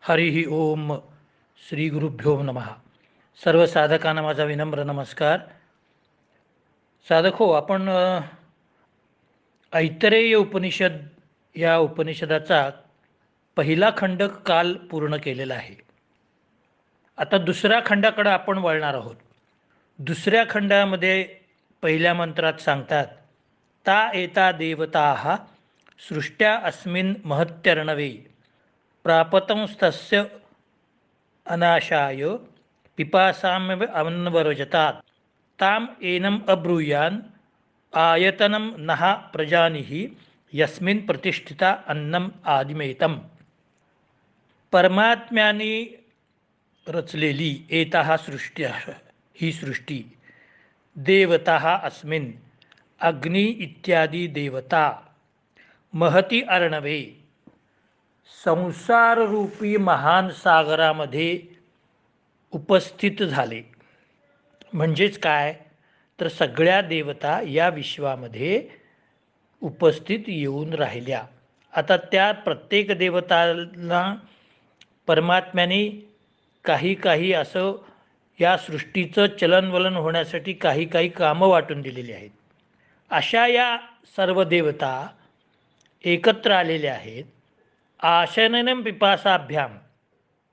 हरिः ओम श्री गुरुभ्यो नमः. सर्व साधकांना माझा विनम्र नमस्कार. साधक हो, आपण ऐतरेय उपनिषद या उपनिषदाचा पहिला खंड काल पूर्ण केलेला आहे. आता दुसऱ्या खंडाकडे आपण वळणार आहोत. दुसऱ्या खंडामध्ये पहिल्या मंत्रात सांगतात, ता एता देवताः सृष्ट्या अस्मिन् महत्यर्णवे प्रापतंस्तस्य अनाशाय पिपासाम्य अन्वरजतात ताम एनम अब्रूयान आयतनम नहा प्रजानिहि यस्मिन् प्रतिष्ठिता अन्नम आदिमेतम. परमात्म्याने रचलेली एताः सृष्ट्या, ही सृष्टी, देवताः अस्मिन्, अग्नी इत्यादी देवता, महती अर्णवे, संसाररूपी महान सागरामध्ये उपस्थित झाले. म्हणजेच काय, तर सगळ्या देवता या विश्वामध्ये उपस्थित येऊन राहिल्या. आता त्या प्रत्येक देवताला परमात्म्याने काही काही असं या सृष्टीचं चलनवलन होण्यासाठी काही काही कामं वाटून दिलेली आहेत. अशा या सर्व देवता एकत्र आलेल्या आहेत. आशननम पिपासाभ्याम,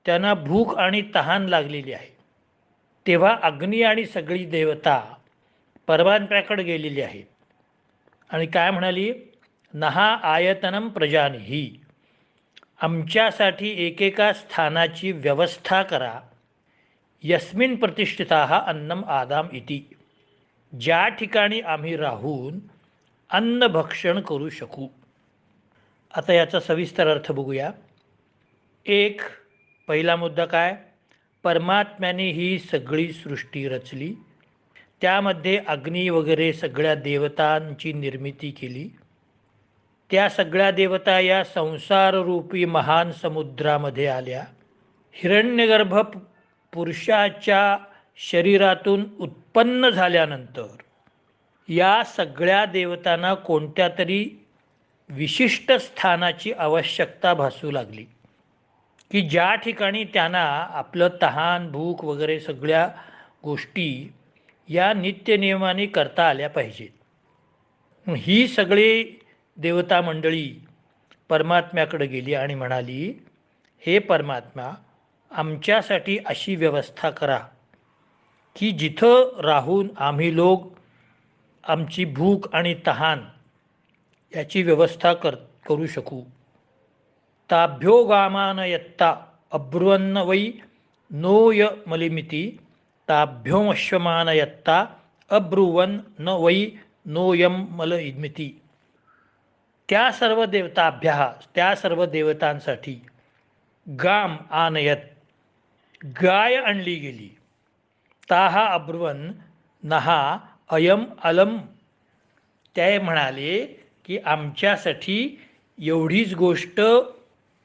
त्यांना भूक आणि तहान लागलेली आहे. तेव्हा अग्नी आणि सगळी देवता परमात्म्याकडे गेलेली आहेत आणि काय म्हणाली, नहा आयतनम प्रजानिही, आमच्यासाठी एकेका स्थानाची व्यवस्था करा. यस्मिन प्रतिष्ठिताः अन्नम आदाम इति, ज्या ठिकाणी आम्ही राहून अन्न भक्षण करू शकू. आता याचा सविस्तर अर्थ बघूया. एक, पहिला मुद्दा काय, परमात्म्याने ही सगळी सृष्टी रचली, त्यामध्ये अग्नी वगैरे सगळ्या देवतांची निर्मिती केली. त्या सगळ्या देवता या संसाररूपी महान समुद्रामध्ये आल्या. हिरण्यगर्भ पुरुषाच्या शरीरातून उत्पन्न झाल्यानंतर या सगळ्या देवतांना कोणत्या तरी विशिष्ट स्थानाची आवश्यकता भासू लागली, की ज्या ठिकाणी त्यांना आपलं तहान भूक वगैरे सगळ्या गोष्टी या नित्यनियमाने करता आल्या पाहिजेत. ही सगळी देवता मंडळी परमात्म्याकडे गेली आणि म्हणाली, हे परमात्मा, आमच्यासाठी अशी व्यवस्था करा की जिथं राहून आम्ही लोक आमची भूक आणि तहान याची व्यवस्था करू शकू. ताभ्यो गामानयत्ता अब्रुवन्न वै नोय मलिमिती ताभ्योमश्वमानयत्ता अब्रुवन न वै नोयम मलमिती. त्या सर्व देवताभ्या, त्या सर्व देवतांसाठी गाम आनयत, गाय आणली गेली. ताहा अब्रुवन नहा अयम अलम, ते म्हणाले की आमच्यासाठी एवढीच गोष्ट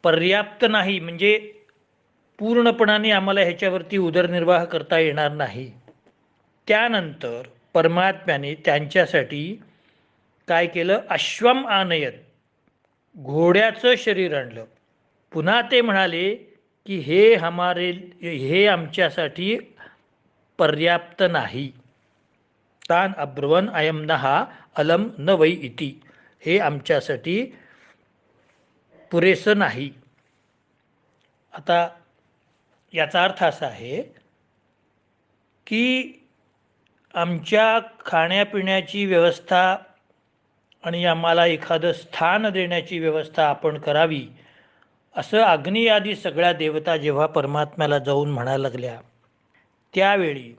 पर्याप्त नाही, म्हणजे पूर्णपणाने आम्हाला ह्याच्यावरती उदरनिर्वाह करता येणार नाही. त्यानंतर परमात्म्याने त्यांच्यासाठी काय केलं, अश्वम आनयत, घोड्याचं शरीर आणलं. पुन्हा ते म्हणाले की हे आमच्यासाठी पर्याप्त नाही. तान अब्रुवन अयम नहा अलम न वै इति, हे आमच्यासाठी पुरेसं नाही. आता याचा अर्थ असा आहे की आमच्या खाण्यापिण्याची व्यवस्था आणि आम्हाला एखादं स्थान देण्याची व्यवस्था आपण करावी, असं अग्नी आदी सगळ्या देवता जेव्हा परमात्म्याला जाऊन म्हणायला लागल्या, त्यावेळी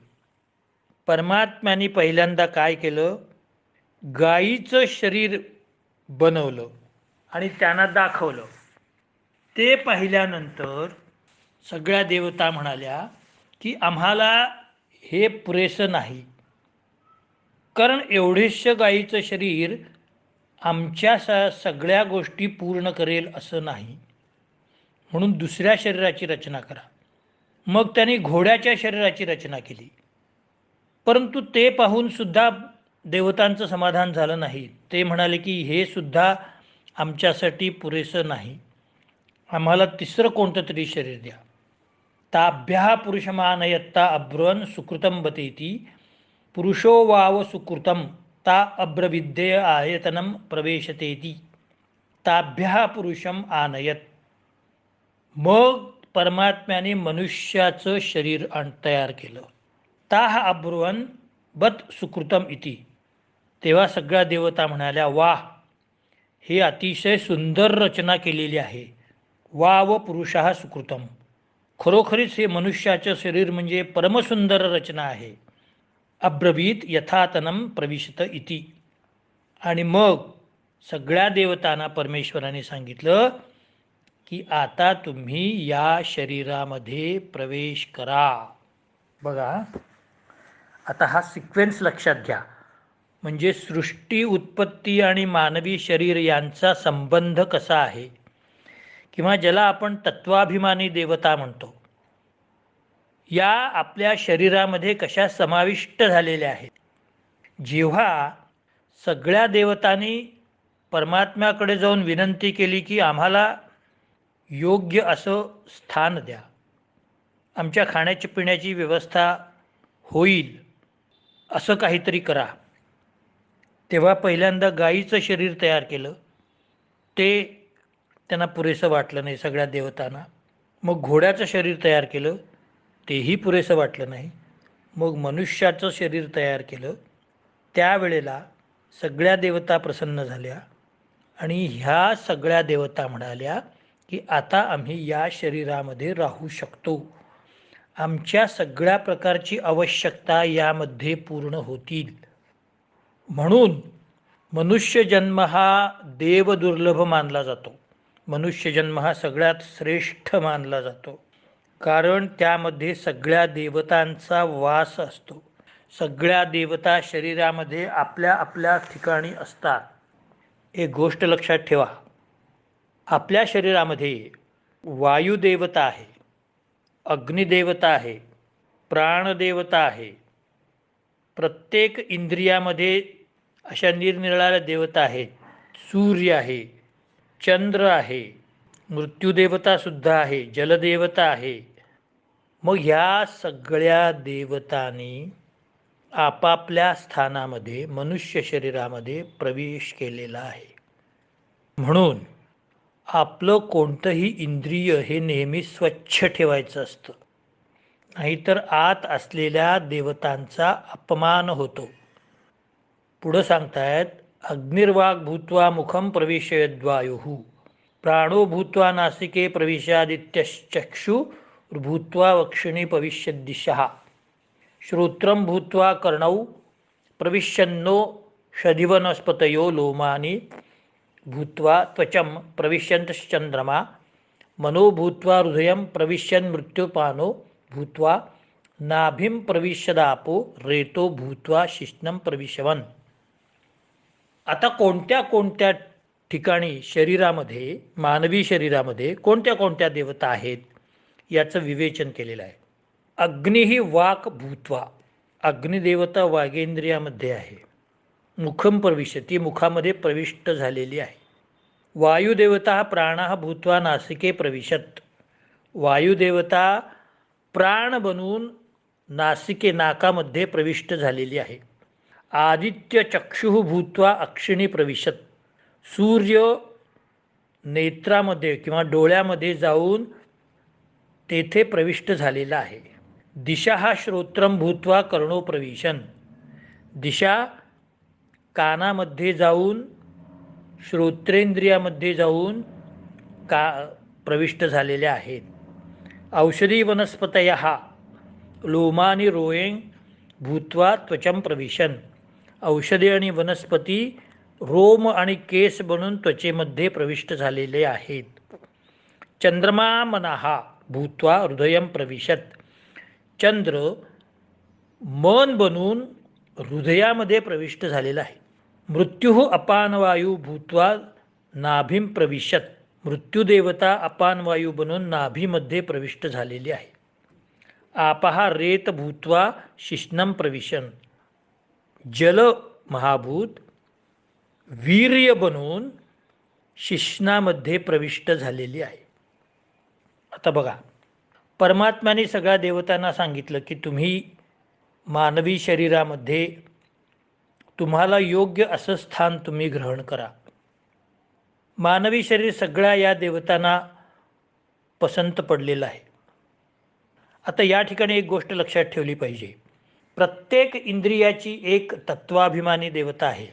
परमात्म्याने पहिल्यांदा काय केलं, गाईचं शरीर बनवलं आणि त्यांना दाखवलं. ते पाहिल्यानंतर सगळ्या देवता म्हणाल्या की आम्हाला हे पुरेसं नाही, कारण एवढेशं गाईचं शरीर आमच्या सगळ्या गोष्टी पूर्ण करेल असं नाही, म्हणून दुसऱ्या शरीराची रचना करा. मग त्यांनी घोड्याच्या शरीराची रचना केली, परंतु ते पाहून सुद्धा देवतांचं समाधान झालं नाही. ते म्हणाले की हे सुद्धा आमच्यासाठी पुरेसं नाही. आम्हाला तिसरं कोणतं तरी शरीर द्या. ताभ्यः पुरुषमानयत्ता अब्रुवन् सुकृतं बतेती पुरुषो वाव सुकृतं ता अब्रविद्येय आयतनं प्रवेशतेती. ताभ्यः पुरुषम आनयत. मग परमात्म्याने मनुष्याचं शरीर तयार केलं. ताह अब्रुवन बत सुकृतम इति. तेव्हा सगळ्या देवता म्हणाल्या, वाह, हे अतिशय सुंदर रचना केलेली आहे. वाव पुरुषः सुकृतम. खरोखरीच हे मनुष्याचं शरीर म्हणजे परमसुंदर रचना आहे. अब्रवीत यथातनम प्रविशत इति. आणि मग सगळ्या देवतांना परमेश्वराने सांगितलं की आता तुम्ही या शरीरामध्ये प्रवेश करा. बघा, आता हा सिक्वेन्स लक्षात घ्या. म्हणजे सृष्टी, उत्पत्ती आणि मानवी शरीर यांचा संबंध कसा आहे, किंवा ज्याला आपण तत्वाभिमानी देवता म्हणतो, या आपल्या शरीरामध्ये कशा समाविष्ट झालेल्या आहेत. जेव्हा सगळ्या देवतांनी परमात्म्याकडे जाऊन विनंती केली की आम्हाला योग्य असं स्थान द्या, आमच्या खाण्याची पिण्याची व्यवस्था होईल असं काहीतरी करा, तेव्हा पहिल्यांदा गाईचं शरीर तयार केलं. ते त्यांना पुरेसं वाटलं नाही सगळ्या देवतांना. मग घोड्याचं शरीर तयार केलं, तेही पुरेसं वाटलं नाही. मग मनुष्याचं शरीर तयार केलं. त्यावेळेला सगळ्या देवता प्रसन्न झाल्या आणि ह्या सगळ्या देवता म्हणाल्या की आता आम्ही या शरीरामध्ये राहू शकतो. आमच्या सगळ्या प्रकारची आवश्यकता यामध्ये पूर्ण होतील. म्हणून मनुष्यजन्म हा देवदुर्लभ मानला जातो. मनुष्यजन्म हा सगळ्यात श्रेष्ठ मानला जातो, कारण त्यामध्ये सगळ्या देवतांचा वास असतो. सगळ्या देवता शरीरामध्ये आपल्या आपल्या ठिकाणी असतात. एक गोष्ट लक्षात ठेवा, आपल्या शरीरामध्ये वायुदेवता आहे, अग्निदेवता आहे, प्राणदेवता आहे. प्रत्येक इंद्रियामध्ये अशा निरनिराळ्या देवता आहेत. सूर्य आहे, चंद्र आहे, मृत्यूदेवतासुद्धा आहे, जलदेवता आहे. मग ह्या सगळ्या देवतांनी आपापल्या स्थानामध्ये मनुष्य शरीरामध्ये प्रवेश केलेला आहे. म्हणून आपलं कोणतंही इंद्रिय हे नेहमी स्वच्छ ठेवायचं असतं, नाहीतर आत असलेल्या देवतांचा अपमान होतो. पुढं सांगतायत, अग्निर्वाग भूत्वा मुखम प्रविशयद्वायुः प्राणो भूत्वा नासिके प्रविशादित्यश्चक्षु भूत्वा वक्षिणी भविष्यद्दिशः श्रोत्रं भूत्वा कर्णौ प्रविशन्नो षदिवनस्पतयो लोमानि भूत्वा त्वचं प्रविश्यन्तश्चन्द्रमा मनो भूत्वा हृदयं प्रविश्यन् मृत्युपानो भूत्वा नाभिं प्रविशदापो रेतो भूत्वा शिश्नं प्रविशवन. आता कोणत्या कोणत्या ठिकाणी शरीरामध्ये, मानवी शरीरामध्ये कोणत्या कोणत्या देवता आहेत याचं विवेचन केलेलं आहे. अग्निही वाक भूत्वा, अग्निदेवता वागेंद्रियामध्ये आहे. मुखम प्रविशती, मुखामध्ये प्रविष्ट झालेली आहे. वायुदेवता प्राणः भूत्वा नासिके प्रविशत, वायुदेवता प्राण बनून नासिके, नाकामध्ये प्रविष्ट झालेली आहे. आदित्य चक्षुः भूत्वा अक्षिणी प्रविशत, सूर्य नेत्रामध्ये किंवा डोळ्यामध्ये जाऊन तेथे प्रविष्ट झालेला आहे. दिशा हा श्रोत्रम भूत्वा कर्णो प्रविशन, दिशा कानामध्ये जाऊन, श्रोत्रेंद्रियामध्ये जाऊन प्रविष्ट झालेल्या आहेत. औषधी वनस्पतयः लोमानी रोएं भूत्वा त्वचं प्रविशन, औषधी आणि वनस्पती रोम आणि केस बनून त्वचेमध्ये प्रविष्ट झालेले आहेत. चंद्रमा मनः भूत्वा हृदयं प्रविशत, चंद्र मन बनून हृदयामध्ये प्रविष्ट झालेला आहे. मृत्युः अपानवायू भूत्वा नाभिं प्रविशत, मृत्यूदेवता अपानवायू बनून नाभीमध्ये प्रविष्ट झालेली आहे. आपहा रेत भूत्वा शिश्नं प्रविशन, जल महाभूत वीर्य बनून शिश्नामध्ये प्रविष्ट झालेली आहे. आता बघा, परमात्म्याने सगळ्या देवतांना सांगितलं की तुम्ही मानवी शरीरामध्ये तुम्हाला योग्य असं स्थान तुम्ही ग्रहण करा. मानवी शरीर सगळ्या या देवतांना पसंत पडलेलं आहे. आता या ठिकाणी एक गोष्ट लक्षात ठेवली पाहिजे. प्रत्येक इंद्रियाची एक तत्वाभिमानी देवता आहे.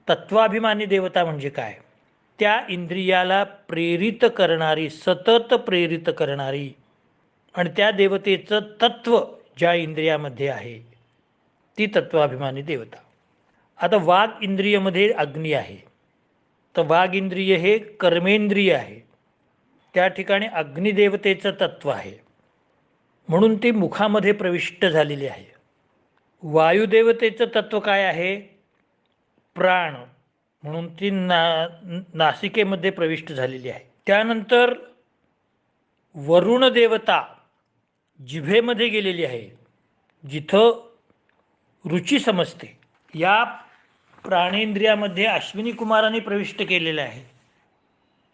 तत्वाभिमानी देवता म्हणजे काय? त्या इंद्रियाला प्रेरित करणारी, सतत प्रेरित करणारी, आणि त्या देवतेचं तत्व ज्या इंद्रियामध्ये आहे ती तत्वाभिमानी देवता. आता वाघ इंद्रियामध्ये अग्नी आहे, तर वाघ इंद्रिय हे कर्मेंद्रिय आहे. त्या ठिकाणी अग्निदेवतेचं तत्व आहे, म्हणून ती मुखामध्ये प्रविष्ट झालेली आहे. वायुदेवतेचं तत्व काय आहे? प्राण, म्हणून ती नासिकेमध्ये प्रविष्ट झालेली आहे. त्यानंतर वरुण देवता जिभेमध्ये गेलेली आहे, जिथं रुची समजते. या प्राणेंद्रियामध्ये अश्विनी कुमाराने प्रविष्ट केलेलं आहे.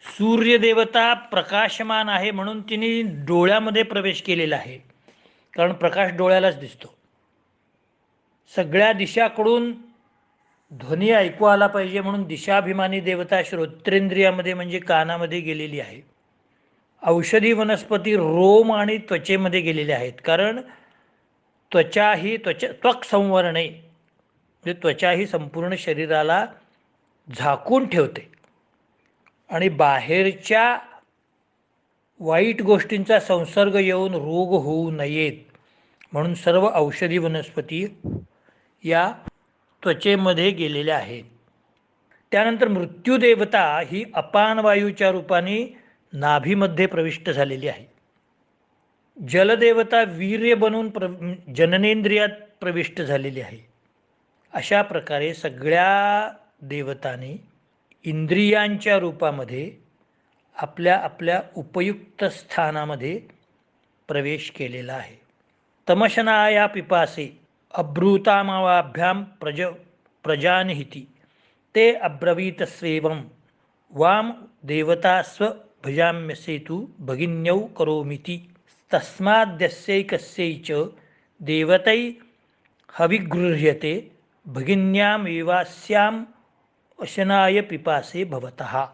सूर्यदेवता प्रकाशमान आहे, म्हणून तिने डोळ्यामध्ये प्रवेश केलेला आहे, कारण प्रकाश डोळ्यालाच दिसतो. सगळ्या दिशाकडून ध्वनी ऐकू आला पाहिजे म्हणून दिशाभिमानी देवता श्रोत्रेंद्रियामध्ये म्हणजे कानामध्ये गेलेली आहे. औषधी वनस्पती रोम आणि त्वचेमध्ये गेलेले आहेत, कारण त्वक संवरणे म्हणजे त्वचा ही संपूर्ण शरीराला झाकून ठेवते आणि बाहेरच्या वाईट गोष्टींचा संसर्ग येऊन रोग होऊ नयेत म्हणून सर्व औषधी वनस्पती या त्वचेमध्ये गेलेल्या आहेत. त्यानंतर मृत्यूदेवता ही अपान वायूच्या रूपाने नाभीमध्ये प्रविष्ट झालेली आहे. जलदेवता वीर्य बनून जननेंद्रियात प्रविष्ट झालेली आहे. अशा प्रकारे सगळ्या देवतांनी इंद्रियांच्या रूपामध्ये आपल्या आपल्या उपयुक्त स्थानामध्ये प्रवेश केलेला आहे. तमशनाया पिपासे अब्रूतामावाभ्याम प्रजानिहिती ते अब्रवीत स्वेवं वाम देवता स्व भजाम्यसेतु भगिन्यौ करोमिति तस्माद्यस्यैकस्यै च देवतै हविगृह्यते भगिन्यामेवास्याम वशनाय पिपासे भवतः.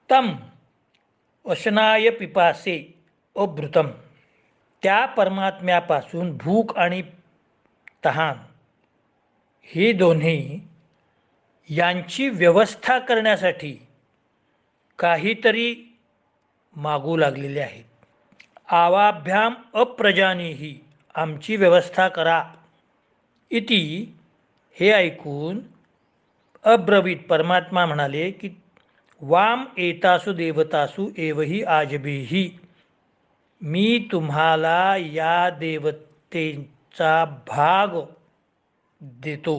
तम वशनाय पिपासे अभृतम, त्या परमात्म्यापासून भूक आणि तहान हे दोन्ही यांची व्यवस्था करण्यासाठी काहीतरी मागू लागलेले आहेत. आवाभ्याम अप्रजानीही, आमची व्यवस्था करा. इति, हे ऐकून अब्रवीत, परमात्मा म्हणाले की वाम एतासु देवतासु एवही आजभिही, मी तुम्हाला या देवतेचा भाग देतो.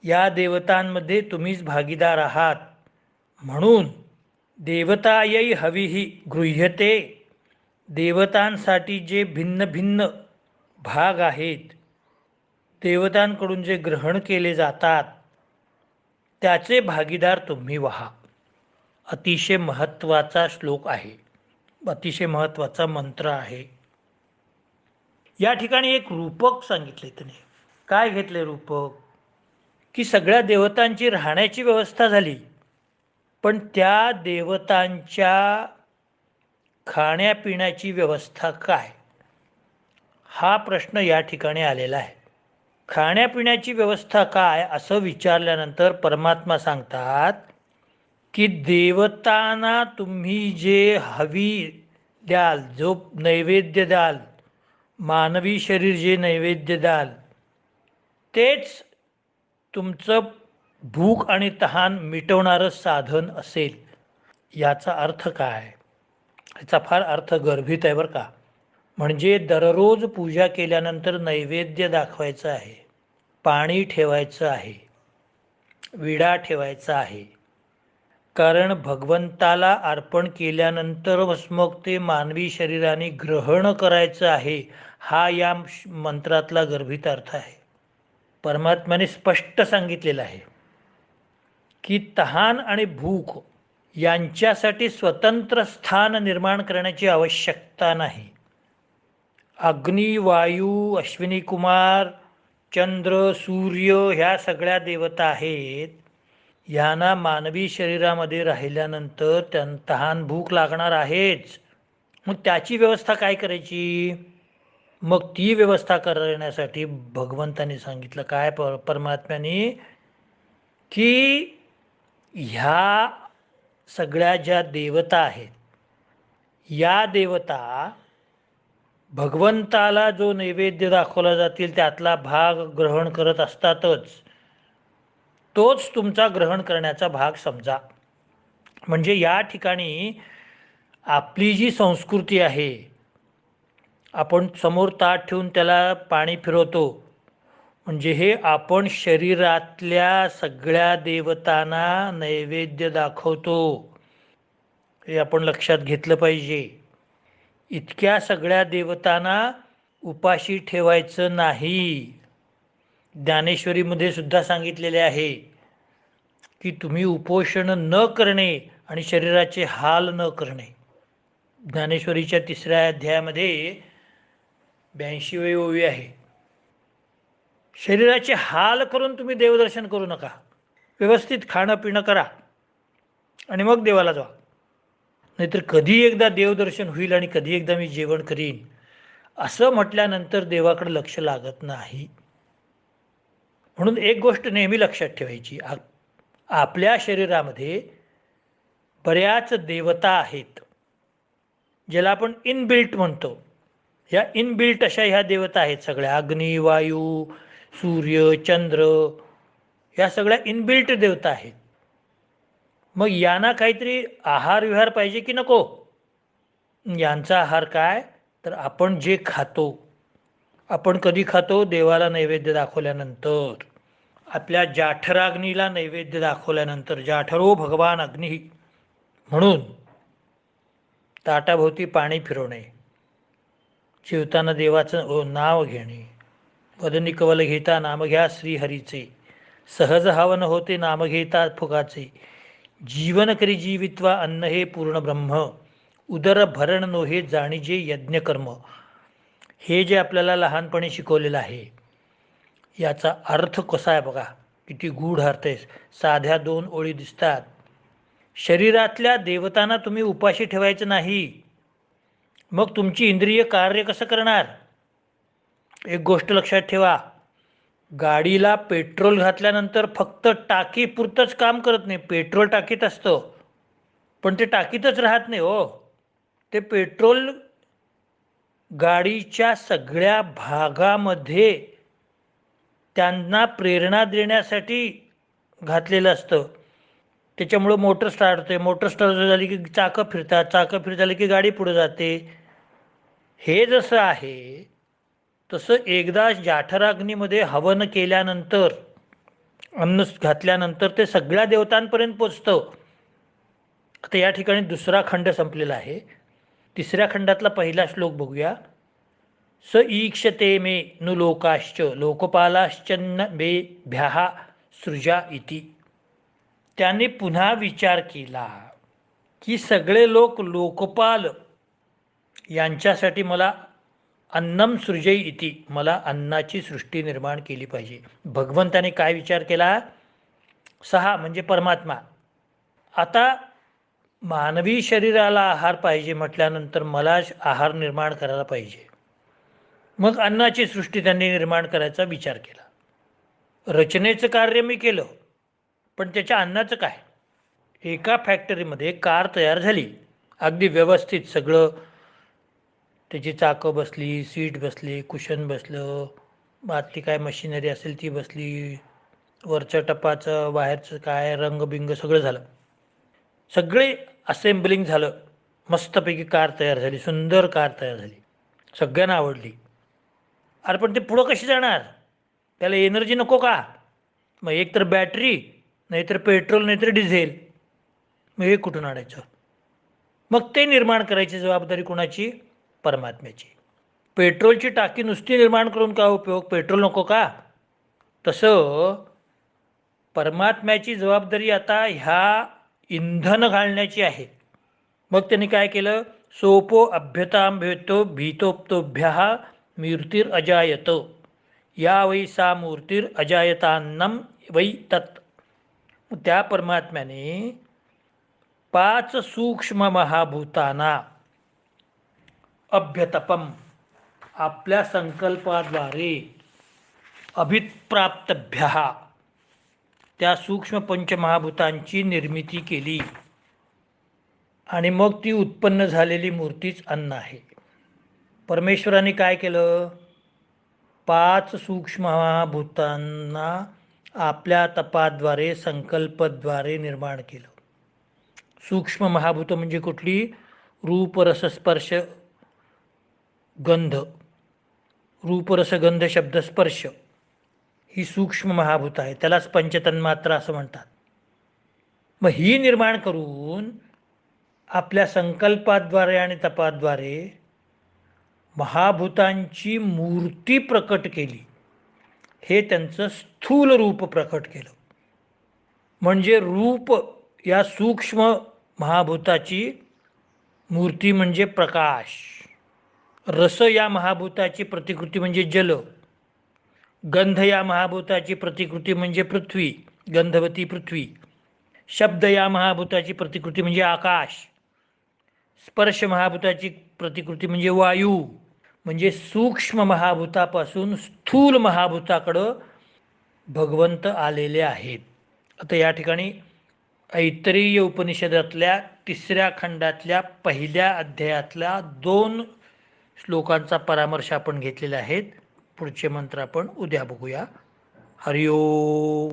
या देवतांमध्ये तुम्हीच भागीदार आहात, म्हणून देवतायै हविही गृह्यते, देवतांसाठी जे भिन्न भिन्न भाग आहेत, देवतांकडून जे ग्रहण केले जातात, त्याचे भागीदार तुम्ही व्हा. अतिशय महत्त्वाचा श्लोक आहे, अतिशय महत्त्वाचा मंत्र आहे. या ठिकाणी एक रूपक सांगितले त्याने. काय घेतले रूपक? की सगळ्या देवतांची राहण्याची व्यवस्था झाली, पण त्या देवतांच्या खाण्यापिण्याची व्यवस्था काय, हा प्रश्न या ठिकाणी आलेला आहे. खाण्यापिण्याची व्यवस्था काय असं विचारल्यानंतर परमात्मा सांगतात की देवतांना तुम्ही जे हवी द्याल, जो नैवेद्य द्याल, मानवी शरीर जे नैवेद्य द्याल, तेच तुमचं भूक आणि तहान मिटवणारं साधन असेल. याचा अर्थ काय? याचा फार अर्थ गर्भित आहे बरं का. म्हणजे दररोज पूजा केल्यानंतर नैवेद्य दाखवायचं आहे, पाणी ठेवायचं आहे, विडा ठेवायचा आहे, कारण भगवंताला अर्पण केल्यानंतरच मग ते मानवी शरीराने ग्रहण करायचं आहे. हा या मंत्रातला गर्भित अर्थ आहे. परमात्म्याने स्पष्ट सांगितलेलं आहे की तहान आणि भूक यांच्यासाठी स्वतंत्र स्थान निर्माण करण्याची आवश्यकता नाही. अग्नी, वायू, अश्विनी कुमार, चंद्र, सूर्य ह्या सगळ्या देवता आहेत. यांना मानवी शरीरामध्ये राहिल्यानंतर तहान भूक लागणार आहेच. मग त्याची व्यवस्था काय करायची? मग ती व्यवस्था करण्यासाठी भगवंतानी सांगितलं काय परमात्म्याने, की ह्या सगळ्या ज्या देवता आहेत या देवता भगवंताला जो नैवेद्य दाखवला जातील त्यातला भाग ग्रहण करत असतातच. तोच तुमचा ग्रहण करण्याचा भाग समजा. म्हणजे या ठिकाणी आपली जी संस्कृती आहे, आपण समोर ताट ठेवून त्याला पाणी फिरवतो, म्हणजे हे आपण शरीरातल्या सगळ्या देवतांना नैवेद्य दाखवतो. हे आपण लक्षात घेतलं पाहिजे. इतक्या सगळ्या देवतांना उपाशी ठेवायचं नाही. ज्ञानेश्वरीमध्ये सुद्धा सांगितलेले आहे की तुम्ही उपोषण न करणे आणि शरीराचे हाल न करणे. ज्ञानेश्वरीच्या 3ऱ्या अध्यायामध्ये 82वी ओवी आहे. शरीराचे हाल करून तुम्ही देवदर्शन करू नका. व्यवस्थित खाणं पिणं करा आणि मग देवाला जा. नाहीतर कधी एकदा देवदर्शन होईल आणि कधी एकदा मी जेवण करीन असं म्हटल्यानंतर देवाकडे लक्ष लागत नाही. म्हणून एक गोष्ट नेहमी लक्षात ठेवायची, आपल्या शरीरामध्ये बऱ्याच देवता आहेत ज्याला आपण इनबिल्ट म्हणतो. ह्या इनबिल्ट अशा ह्या देवता आहेत सगळ्या. अग्नी, वायू, सूर्य, चंद्र ह्या सगळ्या इनबिल्ट देवता आहेत. मग यांना काहीतरी आहार विहार पाहिजे की नको? यांचा आहार काय तर आपण जे खातो. आपण कधी खातो? देवाला नैवेद्य दाखवल्यानंतर, आपल्या जाठराग्नीला नैवेद्य दाखवल्यानंतर. जाठरो भगवान अग्नी म्हणून ताटाभोवती पाणी फिरवणे, जेवताना देवाचं नाव घेणे. वदनी कवल घेता नाम घ्या श्रीहरीचे, सहज हवन होते नाम घेता फुगाचे. जीवन करी जीवित्वा अन्न हे पूर्ण ब्रह्म, उदर भरण नोहे जाणीजे यज्ञकर्म. हे जे आपल्याला लहानपणी शिकवलेलं आहे याचा अर्थ कसा आहे बघा, किती गूढ अर्थ आहे. साध्या 2 ओळी दिसतात. शरीरातल्या देवतांना तुम्ही उपाशी ठेवायचं नाही. मग तुमची इंद्रिय कार्य कसं करणार? एक गोष्ट लक्षात ठेवा, गाडीला पेट्रोल घातल्यानंतर फक्त टाकीपुरतंच काम करत नाही. पेट्रोल टाकीत असतं पण ते टाकीतच राहत नाही हो. ते पेट्रोल गाडीच्या सगळ्या भागामध्ये त्यांना प्रेरणा देण्यासाठी घातलेलं असतं. त्याच्यामुळं मोटर स्टार्ट होते. मोटर स्टार्ट झाली की चाकं फिरतात. चाकं फिरत झाली की गाडी पुढे जाते. हे जसं आहे तसं एकदा जाठराग्नीमध्ये हवन केल्यानंतर, अन्न घातल्यानंतर ते सगळ्या देवतांपर्यंत पोचतं. आता या ठिकाणी 2रा खंड संपलेला आहे. 3ऱ्या खंडातला पहिला श्लोक बघूया. स ईक्षते मे नु लोकाश्च लोकपालाश्चन्न मे भ्याहा सृजा इति. त्याने पुन्हा विचार केला की सगळे लोक लोकपाल यांच्यासाठी मला अन्नम सृजई इति, मला अन्नाची सृष्टी निर्माण केली पाहिजे. भगवंताने काय विचार केला? 6 म्हणजे परमात्मा. आता मानवी शरीराला आहार पाहिजे म्हटल्यानंतर मला आहार निर्माण करायला पाहिजे. मग अन्नाची सृष्टी त्यांनी निर्माण करायचा विचार केला. रचनेचं कार्य मी केलं पण त्याच्या अन्नाचं काय? एका फॅक्टरीमध्ये कार तयार झाली, अगदी व्यवस्थित सगळं, त्याची चाकं बसली, सीट बसली, कुशन बसलं, बाकी काय मशिनरी असेल ती बसली, वरच्या टपाचं बाहेरचं काय रंगबिंग सगळं झालं. सगळे असेंबलिंग झालं. मस्तपैकी कार तयार झाली, सुंदर कार तयार झाली, सगळ्यांना आवडली. अरे पण ते पुढं कशी जाणार? त्याला एनर्जी नको का? मग एक तर बॅटरी, नाहीतर पेट्रोल, नाहीतर डिझेल. मग हे कुठून आणायचं? मग ते निर्माण करायची जबाबदारी कोणाची? परमात्म्याची. पेट्रोलची टाकी नुसती निर्माण करून काय उपयोग? पेट्रोल नको का? तसं परमात्म्याची जबाबदारी आता ह्या इंधन घालण्याची आहे. मग त्यांनी काय केलं? सोपो अभ्यतां भेतो भीतोप्तोभ्य मूर्तिर् अजायत या वै सा मूर्तिर् अजायतान्नम वै तत्. त्या परमात्म्याने 5 सूक्ष्म महाभूतांना अभ्यतपम आपल्या संकल्पाद्वारे अभिप्राप्तभ्य त्या सूक्ष्म पंचमहाभूतांची निर्मिती केली आणि मग ती उत्पन्न झालेली मूर्तीच अन्न आहे. परमेश्वराने काय केलं? 5 सूक्ष्म महाभूतांना आपल्या तपाद्वारे संकल्पद्वारे निर्माण केलं. सूक्ष्म महाभूत म्हणजे कुठली? रूप रस स्पर्श गंध, रूप रस गंध शब्द स्पर्श ही सूक्ष्म महाभूत आहे. त्यालाच पंचतन्मात्रा असं म्हणतात. मग ही निर्माण करून आपल्या संकल्पाद्वारे आणि तपाद्वारे महाभूतांची मूर्ती प्रकट केली. हे त्यांचं स्थूल रूप प्रकट केलं. म्हणजे रूप या सूक्ष्म महाभूताची मूर्ती म्हणजे प्रकाश, रस या महाभूताची प्रतिकृती म्हणजे जल, गंध या महाभूताची प्रतिकृती म्हणजे पृथ्वी, गंधवती पृथ्वी, शब्द या महाभूताची प्रतिकृती म्हणजे आकाश, स्पर्श महाभूताची प्रतिकृती म्हणजे वायू. म्हणजे सूक्ष्म महाभूतापासून स्थूल महाभूताकडं भगवंत आलेले आहेत. आता या ठिकाणी ऐतरेय उपनिषदातल्या 3ऱ्या खंडातल्या 1ल्या अध्यायातल्या 2 श्लोकांचा परामर्श आपण घेतलेला आहे. पुढचे मंत्र आपण उद्या बघूया. हरिओम.